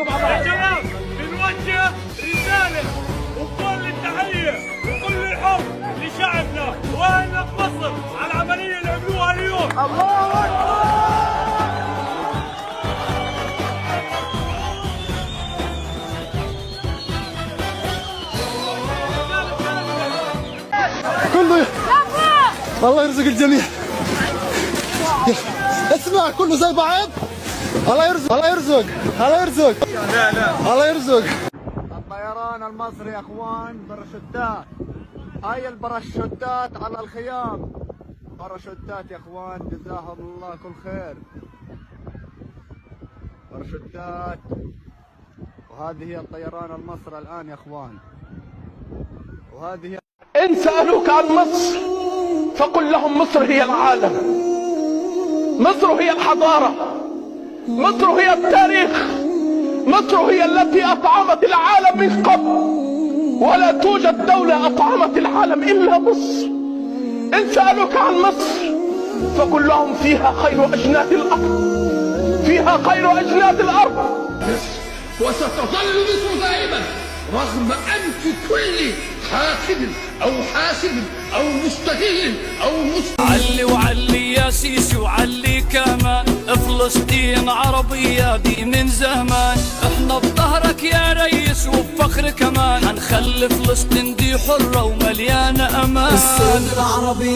يا شباب بنوجه رسالة وكل التحية وكل الحب لشعبنا واهلنا في مصر على العملية اللي عملوها اليوم. الله أكبر. كله الله يرزق الجميع. اسمع كله زي بعض. الله يرزق الله يرزق الله يرزق. لا الله يرزق. الطيران المصري يا اخوان باراشوتات. هاي الباراشوتات على الخيام. باراشوتات يا اخوان جزاهم الله كل خير. باراشوتات. وهذه هي الطيران المصري الان يا اخوان. وهذه هي. إن سألوك عن مصر فقل لهم مصر هي العالم، مصر هي الحضارة، مصر هي التاريخ، مصر هي التي أطعمت العالم من قبل، ولا توجد دولة أطعمت العالم إلا مصر. إن سألوك عن مصر فقل لهم فيها خير أجناد الأرض، فيها خير أجناد الأرض. وستظل مصر دائما رغم أنف كل حاقد أو حاسد أو مستهل أو علي وعلي يا سيسي وعلي كمان، فلسطين عربية دي من زمان، احنا بظهرك يا ريس وبفخر كمان، هنخلي فلسطين دي حرة ومليانة أمان. الصوت العربي